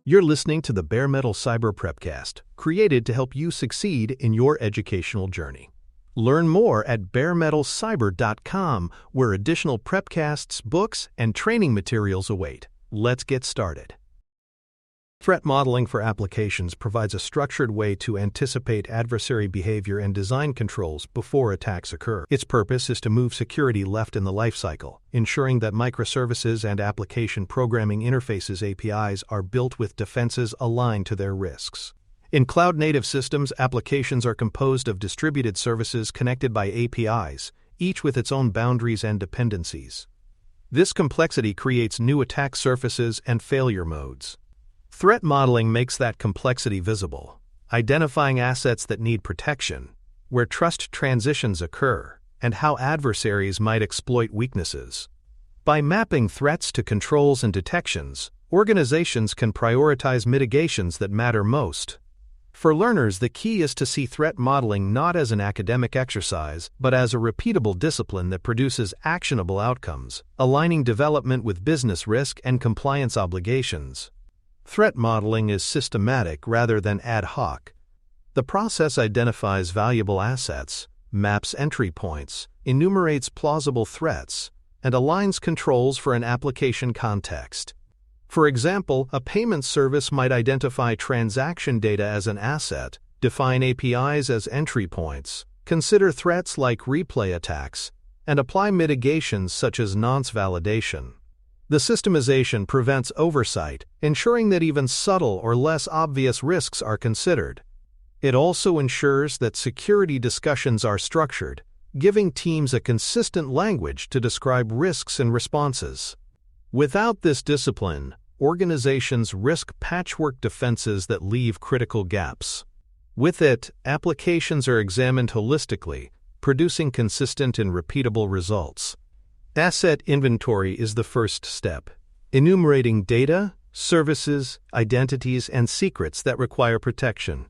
You're listening to the Bare Metal Cyber Prepcast, created to help you succeed in your educational journey. Learn more at baremetalcyber.com, where additional prepcasts, books, and training materials await. Let's get started. Threat modeling for applications provides a structured way to anticipate adversary behavior and design controls before attacks occur. Its purpose is to move security left in the lifecycle, ensuring that microservices and application programming interfaces APIs are built with defenses aligned to their risks. In cloud-native systems, applications are composed of distributed services connected by APIs, each with its own boundaries and dependencies. This complexity creates new attack surfaces and failure modes. Threat modeling makes that complexity visible, identifying assets that need protection, where trust transitions occur, and how adversaries might exploit weaknesses. By mapping threats to controls and detections, organizations can prioritize mitigations that matter most. For learners, the key is to see threat modeling not as an academic exercise, but as a repeatable discipline that produces actionable outcomes, aligning development with business risk and compliance obligations. Threat modeling is systematic rather than ad hoc. The process identifies valuable assets, maps entry points, enumerates plausible threats, and aligns controls for an application context. For example, a payment service might identify transaction data as an asset, define APIs as entry points, consider threats like replay attacks, and apply mitigations such as nonce validation. The systemization prevents oversight, ensuring that even subtle or less obvious risks are considered. It also ensures that security discussions are structured, giving teams a consistent language to describe risks and responses. Without this discipline, organizations risk patchwork defenses that leave critical gaps. With it, applications are examined holistically, producing consistent and repeatable results. Asset inventory is the first step, enumerating data, services, identities, and secrets that require protection.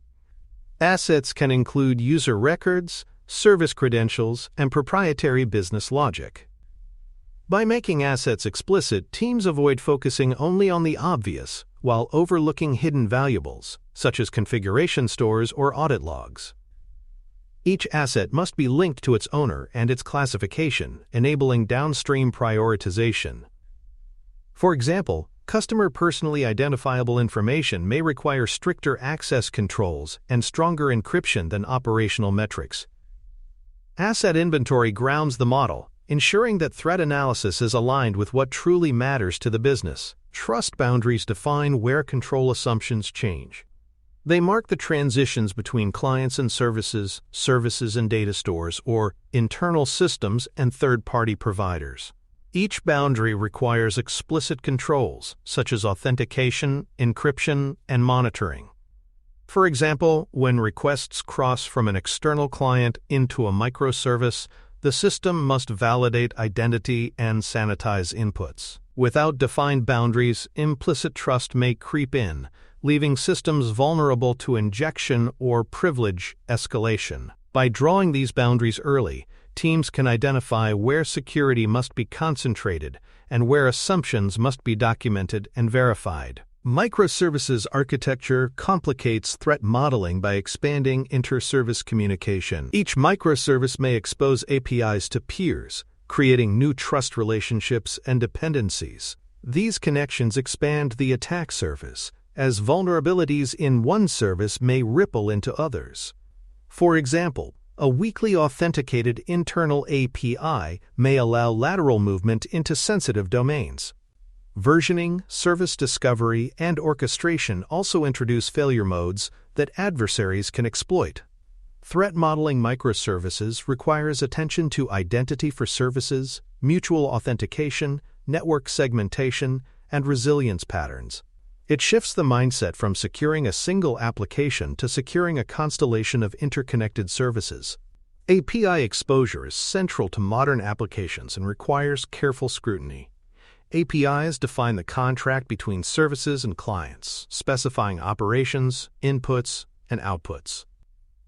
Assets can include user records, service credentials, and proprietary business logic. By making assets explicit, teams avoid focusing only on the obvious, while overlooking hidden valuables, such as configuration stores or audit logs. Each asset must be linked to its owner and its classification, enabling downstream prioritization. For example, customer personally identifiable information may require stricter access controls and stronger encryption than operational metrics. Asset inventory grounds the model, ensuring that threat analysis is aligned with what truly matters to the business. Trust boundaries define where control assumptions change. They mark the transitions between clients and services, services and data stores, or internal systems and third-party providers. Each boundary requires explicit controls, such as authentication, encryption, and monitoring. For example, when requests cross from an external client into a microservice, the system must validate identity and sanitize inputs. Without defined boundaries, implicit trust may creep in, leaving systems vulnerable to injection or privilege escalation. By drawing these boundaries early, teams can identify where security must be concentrated and where assumptions must be documented and verified. Microservices architecture complicates threat modeling by expanding inter-service communication. Each microservice may expose APIs to peers, creating new trust relationships and dependencies. These connections expand the attack surface, as vulnerabilities in one service may ripple into others. For example, a weakly authenticated internal API may allow lateral movement into sensitive domains. Versioning, service discovery, and orchestration also introduce failure modes that adversaries can exploit. Threat modeling microservices requires attention to identity for services, mutual authentication, network segmentation, and resilience patterns. It shifts the mindset from securing a single application to securing a constellation of interconnected services. API exposure is central to modern applications and requires careful scrutiny. APIs define the contract between services and clients, specifying operations, inputs, and outputs.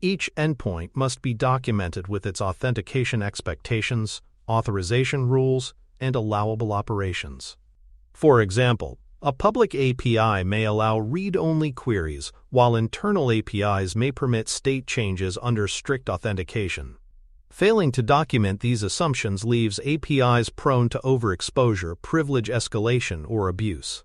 Each endpoint must be documented with its authentication expectations, authorization rules, and allowable operations. For example, A public API may allow read-only queries, while internal APIs may permit state changes under strict authentication. Failing to document these assumptions leaves APIs prone to overexposure, privilege escalation, or abuse.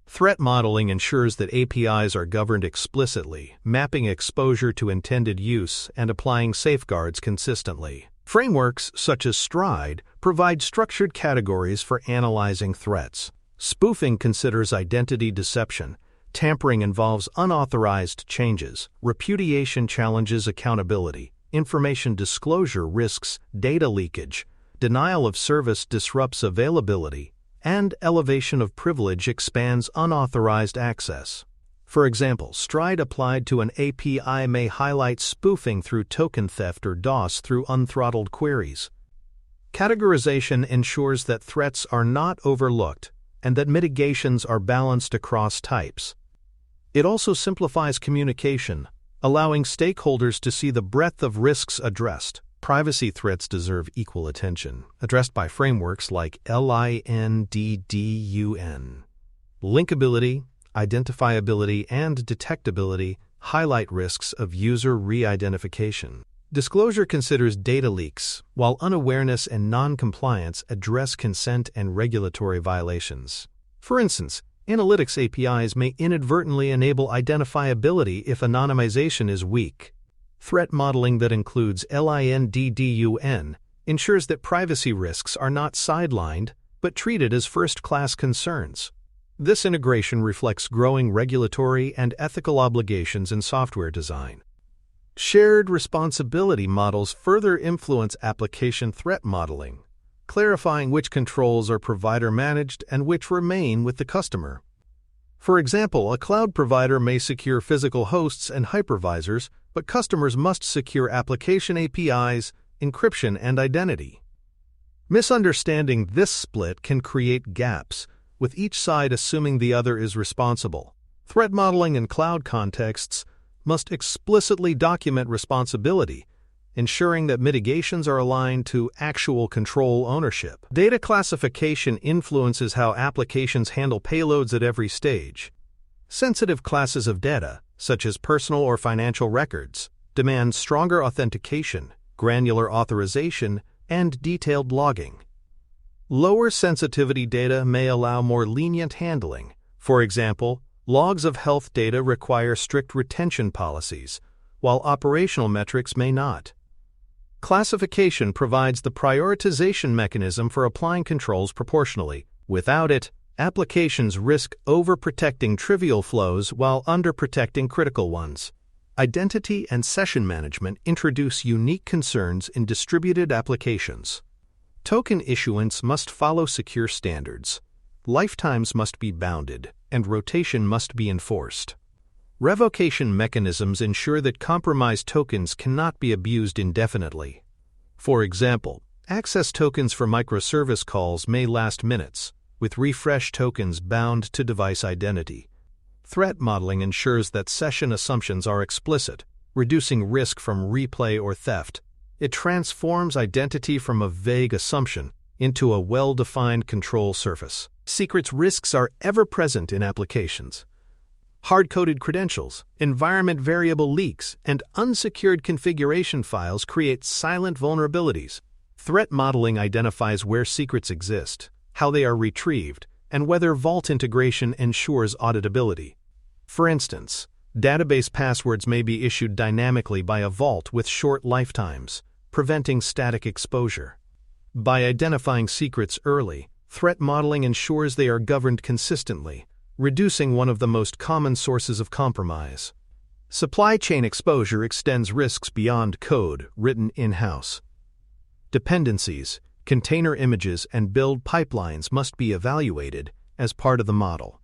Threat modeling ensures that APIs are governed explicitly, mapping exposure to intended use and applying safeguards consistently. Frameworks such as Stride provide structured categories for analyzing threats. Spoofing considers identity deception, tampering involves unauthorized changes, repudiation challenges accountability, information disclosure risks data leakage, denial of service disrupts availability, and elevation of privilege expands unauthorized access. For example, Stride applied to an API may highlight spoofing through token theft or DOS through unthrottled queries. Categorization ensures that threats are not overlooked and that mitigations are balanced across types. It also simplifies communication, allowing stakeholders to see the breadth of risks addressed. Privacy threats deserve equal attention, addressed by frameworks like LINDDUN. Linkability, identifiability, and detectability highlight risks of user re-identification. Disclosure considers data leaks, while unawareness and non-compliance address consent and regulatory violations. For instance, analytics APIs may inadvertently enable identifiability if anonymization is weak. Threat modeling that includes LINDDUN ensures that privacy risks are not sidelined but treated as first-class concerns. This integration reflects growing regulatory and ethical obligations in software design. Shared responsibility models further influence application threat modeling, clarifying which controls are provider-managed and which remain with the customer. For example, a cloud provider may secure physical hosts and hypervisors, but customers must secure application APIs, encryption, and identity. Misunderstanding this split can create gaps, with each side assuming the other is responsible. Threat modeling in cloud contexts must explicitly document responsibility, ensuring that mitigations are aligned to actual control ownership. Data classification influences how applications handle payloads at every stage. Sensitive classes of data, such as personal or financial records, demand stronger authentication, granular authorization, and detailed logging. Lower sensitivity data may allow more lenient handling. For example, logs of health data require strict retention policies, while operational metrics may not. Classification provides the prioritization mechanism for applying controls proportionally. Without it, applications risk overprotecting trivial flows while underprotecting critical ones. Identity and session management introduce unique concerns in distributed applications. Token issuance must follow secure standards. Lifetimes must be bounded, and rotation must be enforced. Revocation mechanisms ensure that compromised tokens cannot be abused indefinitely. For example, access tokens for microservice calls may last minutes, with refresh tokens bound to device identity. Threat modeling ensures that session assumptions are explicit, reducing risk from replay or theft. It transforms identity from a vague assumption into a well-defined control surface. Secrets risks are ever present in applications. Hard-coded credentials, environment variable leaks, and unsecured configuration files create silent vulnerabilities. Threat modeling identifies where secrets exist, how they are retrieved, and whether Vault integration ensures auditability. For instance, database passwords may be issued dynamically by a Vault with short lifetimes, preventing static exposure. By identifying secrets early, threat modeling ensures they are governed consistently, reducing one of the most common sources of compromise. Supply chain exposure extends risks beyond code written in-house. Dependencies, container images, and build pipelines must be evaluated as part of the model.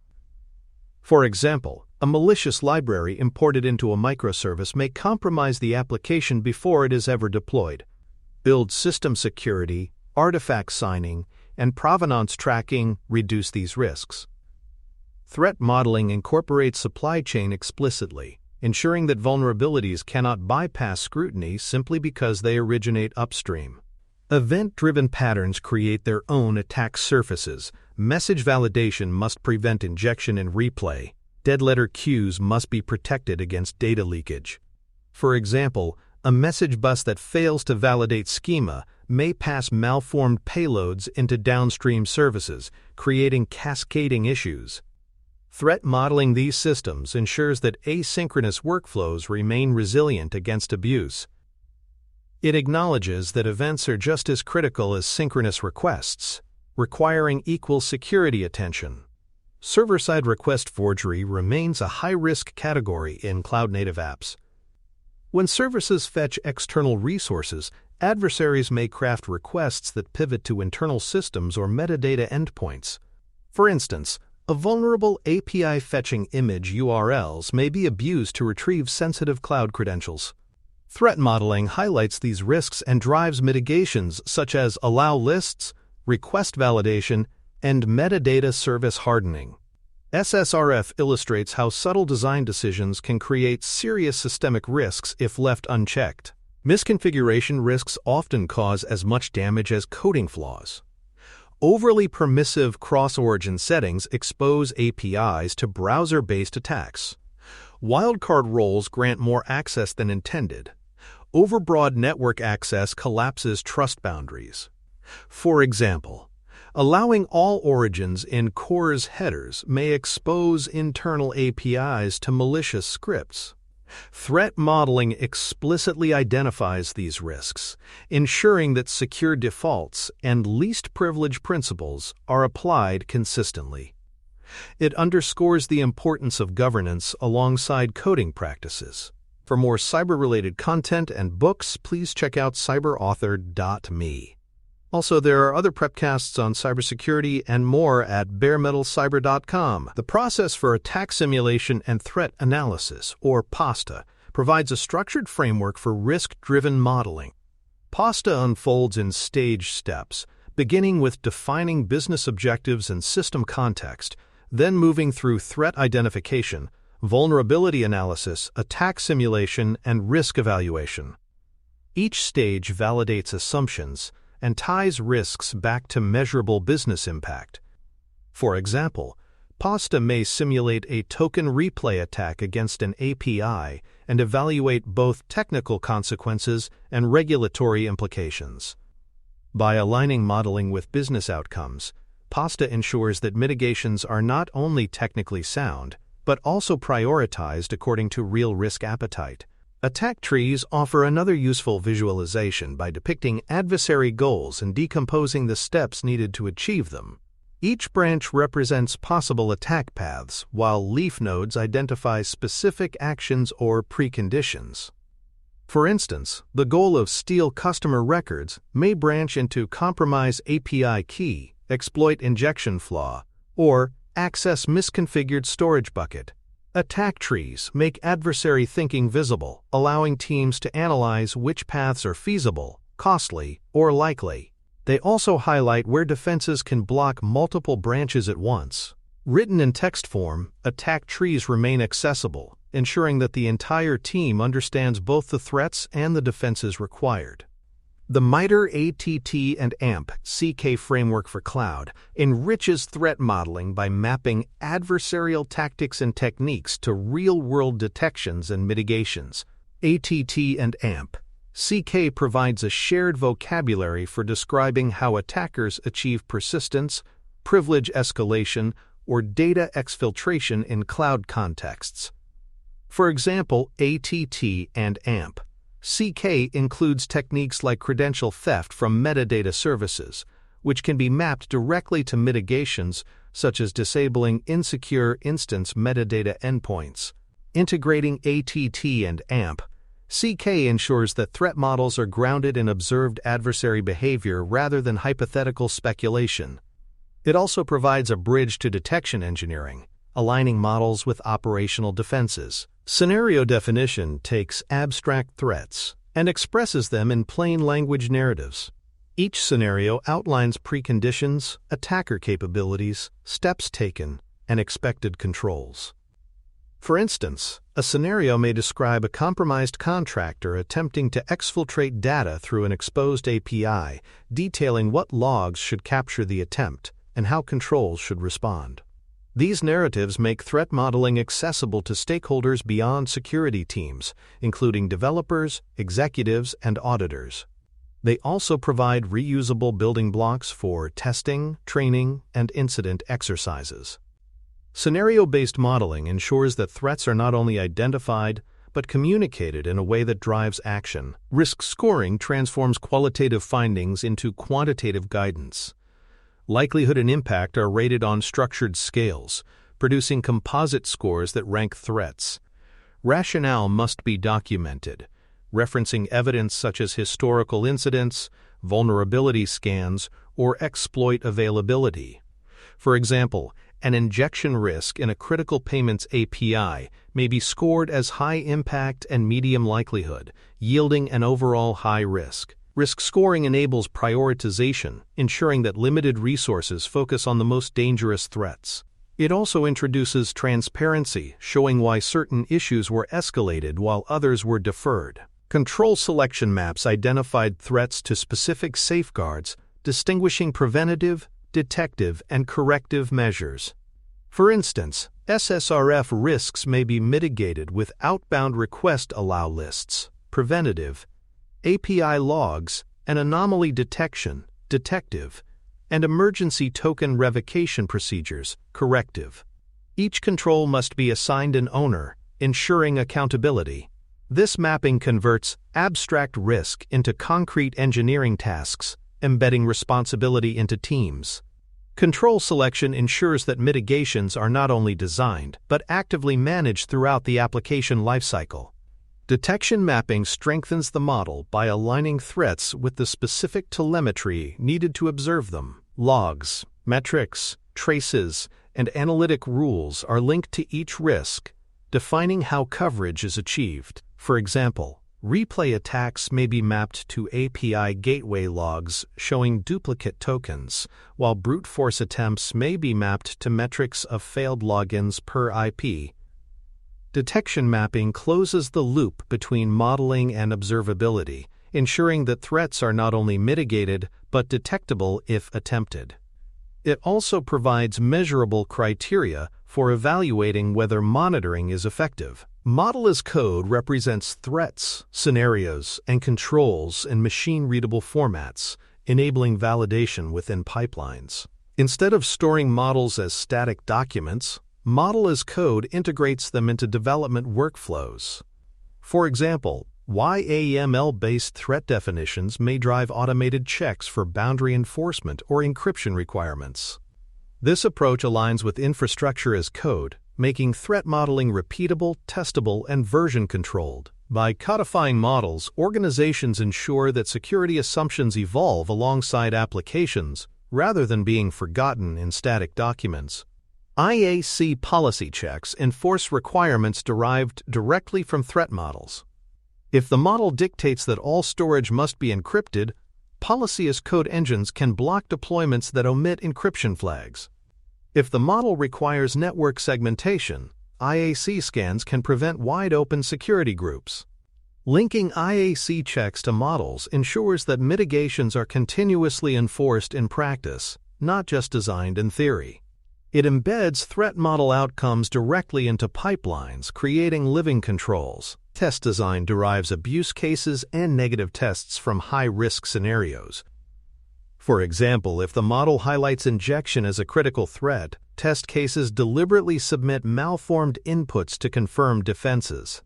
For example, a malicious library imported into a microservice may compromise the application before it is ever deployed. Build system security, artifact signing, and provenance tracking reduce these risks. Threat modeling incorporates supply chain explicitly, ensuring that vulnerabilities cannot bypass scrutiny simply because they originate upstream. Event-driven patterns create their own attack surfaces, Message validation must prevent injection and replay. Dead letter queues must be protected against data leakage. For example, a message bus that fails to validate schema may pass malformed payloads into downstream services, creating cascading issues. Threat modeling these systems ensures that asynchronous workflows remain resilient against abuse. It acknowledges that events are just as critical as synchronous requests, requiring equal security attention. Server-side request forgery remains a high-risk category in cloud-native apps. When services fetch external resources, adversaries may craft requests that pivot to internal systems or metadata endpoints. For instance, a vulnerable API fetching image URLs may be abused to retrieve sensitive cloud credentials. Threat modeling highlights these risks and drives mitigations such as allow lists, request validation, and metadata service hardening. SSRF illustrates how subtle design decisions can create serious systemic risks if left unchecked. Misconfiguration risks often cause as much damage as coding flaws. Overly permissive cross-origin settings expose APIs to browser-based attacks. Wildcard roles grant more access than intended. Overbroad network access collapses trust boundaries. For example, allowing all origins in CORS headers may expose internal APIs to malicious scripts. Threat modeling explicitly identifies these risks, ensuring that secure defaults and least privilege principles are applied consistently. It underscores the importance of governance alongside coding practices. For more cyber-related content and books, please check out cyberauthor.me. Also, there are other prepcasts on cybersecurity and more at baremetalcyber.com. The process for attack simulation and threat analysis, or PASTA, provides a structured framework for risk-driven modeling. PASTA unfolds in stage steps, beginning with defining business objectives and system context, then moving through threat identification, vulnerability analysis, attack simulation, and risk evaluation. Each stage validates assumptions and ties risks back to measurable business impact. For example, PASTA may simulate a token replay attack against an API and evaluate both technical consequences and regulatory implications. By aligning modeling with business outcomes, PASTA ensures that mitigations are not only technically sound, but also prioritized according to real risk appetite. Attack trees offer another useful visualization by depicting adversary goals and decomposing the steps needed to achieve them. Each branch represents possible attack paths, while leaf nodes identify specific actions or preconditions. For instance, the goal of steal customer records may branch into compromise API key, exploit injection flaw, or access misconfigured storage bucket. Attack trees make adversary thinking visible, allowing teams to analyze which paths are feasible, costly, or likely. They also highlight where defenses can block multiple branches at once. Written in text form, attack trees remain accessible, ensuring that the entire team understands both the threats and the defenses required. The MITRE ATT and AMP CK framework for cloud enriches threat modeling by mapping adversarial tactics and techniques to real-world detections and mitigations. ATT and AMP CK provides a shared vocabulary for describing how attackers achieve persistence, privilege escalation, or data exfiltration in cloud contexts. For example, ATT and AMP CK includes techniques like credential theft from metadata services, which can be mapped directly to mitigations such as disabling insecure instance metadata endpoints. Integrating ATT and AMP CK ensures that threat models are grounded in observed adversary behavior rather than hypothetical speculation. It also provides a bridge to detection engineering, aligning models with operational defenses. Scenario definition takes abstract threats and expresses them in plain language narratives. Each scenario outlines preconditions, attacker capabilities, steps taken, and expected controls. For instance, a scenario may describe a compromised contractor attempting to exfiltrate data through an exposed API, detailing what logs should capture the attempt, and how controls should respond. These narratives make threat modeling accessible to stakeholders beyond security teams, including developers, executives, and auditors. They also provide reusable building blocks for testing, training, and incident exercises. Scenario-based modeling ensures that threats are not only identified, but communicated in a way that drives action. Risk scoring transforms qualitative findings into quantitative guidance. Likelihood and impact are rated on structured scales, producing composite scores that rank threats. Rationale must be documented, referencing evidence such as historical incidents, vulnerability scans, or exploit availability. For example, an injection risk in a critical payments API may be scored as high impact and medium likelihood, yielding an overall high risk. Risk scoring enables prioritization, ensuring that limited resources focus on the most dangerous threats. It also introduces transparency, showing why certain issues were escalated while others were deferred. Control selection maps identified threats to specific safeguards, distinguishing preventative, detective, and corrective measures. For instance, SSRF risks may be mitigated with outbound request allow lists, preventative, API logs, and anomaly detection, detective, and emergency token revocation procedures, corrective. Each control must be assigned an owner, ensuring accountability. This mapping converts abstract risk into concrete engineering tasks, embedding responsibility into teams. Control selection ensures that mitigations are not only designed, but actively managed throughout the application lifecycle. Detection mapping strengthens the model by aligning threats with the specific telemetry needed to observe them. Logs, metrics, traces, and analytic rules are linked to each risk, defining how coverage is achieved. For example, replay attacks may be mapped to API gateway logs showing duplicate tokens, while brute force attempts may be mapped to metrics of failed logins per IP. Detection mapping closes the loop between modeling and observability, ensuring that threats are not only mitigated but detectable if attempted. It also provides measurable criteria for evaluating whether monitoring is effective. Model as code represents threats, scenarios, and controls in machine-readable formats, enabling validation within pipelines. Instead of storing models as static documents, Model as code integrates them into development workflows. For example, YAML-based threat definitions may drive automated checks for boundary enforcement or encryption requirements. This approach aligns with infrastructure as code, making threat modeling repeatable, testable, and version-controlled. By codifying models, organizations ensure that security assumptions evolve alongside applications rather than being forgotten in static documents. IAC policy checks enforce requirements derived directly from threat models. If the model dictates that all storage must be encrypted, policy as code engines can block deployments that omit encryption flags. If the model requires network segmentation, IAC scans can prevent wide-open security groups. Linking IAC checks to models ensures that mitigations are continuously enforced in practice, not just designed in theory. It embeds threat model outcomes directly into pipelines, creating living controls. Test design derives abuse cases and negative tests from high-risk scenarios. For example, if the model highlights injection as a critical threat, test cases deliberately submit malformed inputs to confirm defenses.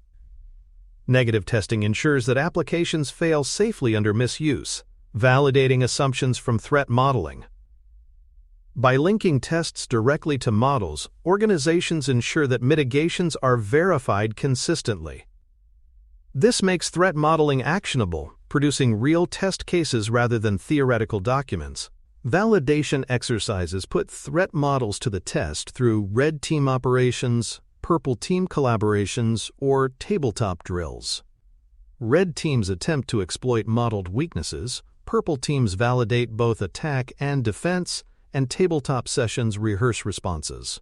Negative testing ensures that applications fail safely under misuse, validating assumptions from threat modeling. By linking tests directly to models, organizations ensure that mitigations are verified consistently. This makes threat modeling actionable, producing real test cases rather than theoretical documents. Validation exercises put threat models to the test through red team operations, purple team collaborations, or tabletop drills. Red teams attempt to exploit modeled weaknesses, purple teams validate both attack and defense, and tabletop sessions rehearse responses.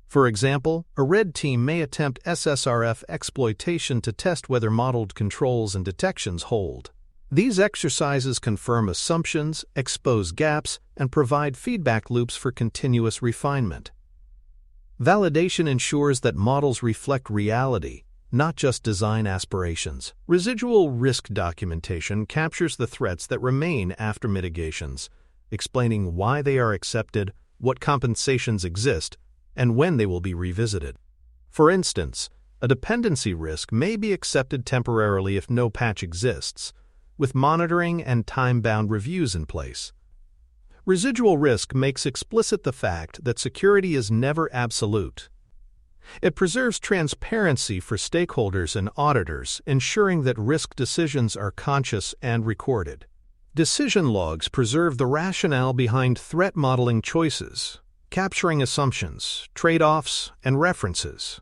For example, a red team may attempt SSRF exploitation to test whether modeled controls and detections hold. These exercises confirm assumptions, expose gaps, and provide feedback loops for continuous refinement. Validation ensures that models reflect reality, not just design aspirations. Residual risk documentation captures the threats that remain after mitigations, explaining why they are accepted, what compensations exist, and when they will be revisited. For instance, a dependency risk may be accepted temporarily if no patch exists, with monitoring and time-bound reviews in place. Residual risk makes explicit the fact that security is never absolute. It preserves transparency for stakeholders and auditors, ensuring that risk decisions are conscious and recorded. Decision logs preserve the rationale behind threat modeling choices, capturing assumptions, trade-offs, and references.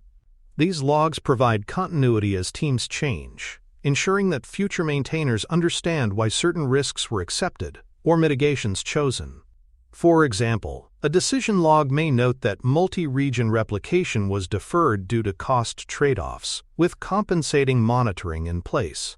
These logs provide continuity as teams change, ensuring that future maintainers understand why certain risks were accepted or mitigations chosen. For example, a decision log may note that multi-region replication was deferred due to cost trade-offs, with compensating monitoring in place.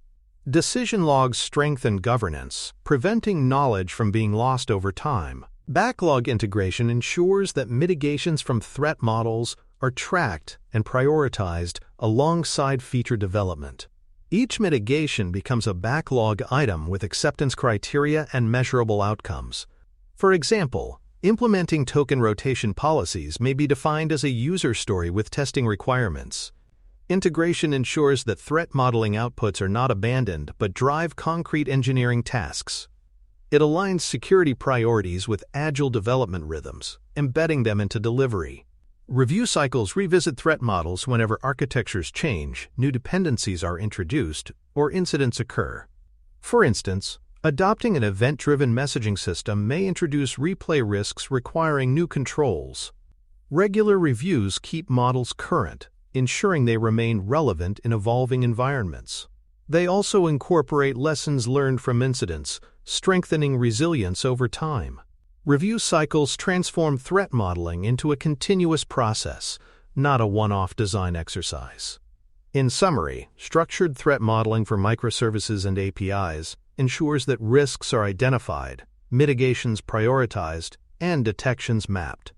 Decision logs strengthen governance, preventing knowledge from being lost over time. Backlog integration ensures that mitigations from threat models are tracked and prioritized alongside feature development. Each mitigation becomes a backlog item with acceptance criteria and measurable outcomes. For example, implementing token rotation policies may be defined as a user story with testing requirements. Integration ensures that threat modeling outputs are not abandoned but drive concrete engineering tasks. It aligns security priorities with agile development rhythms, embedding them into delivery. Review cycles revisit threat models whenever architectures change, new dependencies are introduced, or incidents occur. For instance, adopting an event-driven messaging system may introduce replay risks requiring new controls. Regular reviews keep models current, ensuring they remain relevant in evolving environments. They also incorporate lessons learned from incidents, strengthening resilience over time. Review cycles transform threat modeling into a continuous process, not a one-off design exercise. In summary, structured threat modeling for microservices and APIs ensures that risks are identified, mitigations prioritized, and detections mapped.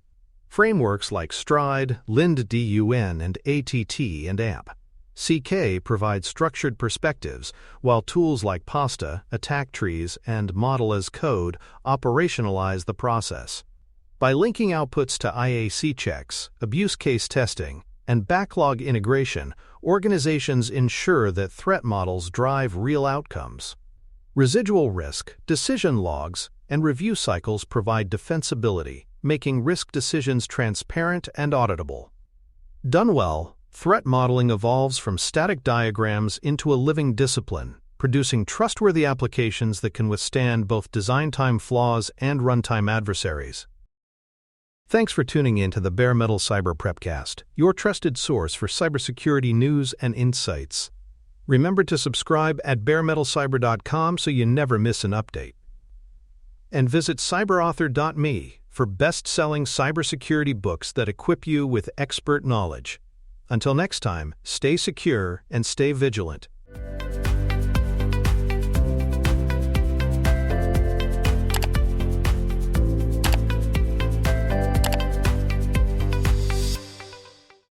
Frameworks like Stride, LindDUN, and ATT and AMP.CK provide structured perspectives, while tools like Pasta, attack trees, and Model as Code operationalize the process. By linking outputs to IAC checks, abuse case testing, and backlog integration, organizations ensure that threat models drive real outcomes. Residual risk, decision logs, and review cycles provide defensibility, making risk decisions transparent and auditable. Done well, threat modeling evolves from static diagrams into a living discipline, producing trustworthy applications that can withstand both design time flaws and runtime adversaries. Thanks for tuning in to the Bare Metal Cyber Prepcast, your trusted source for cybersecurity news and insights. Remember to subscribe at baremetalcyber.com so you never miss an update. And visit cyberauthor.me for best-selling cybersecurity books that equip you with expert knowledge. Until next time, stay secure and stay vigilant.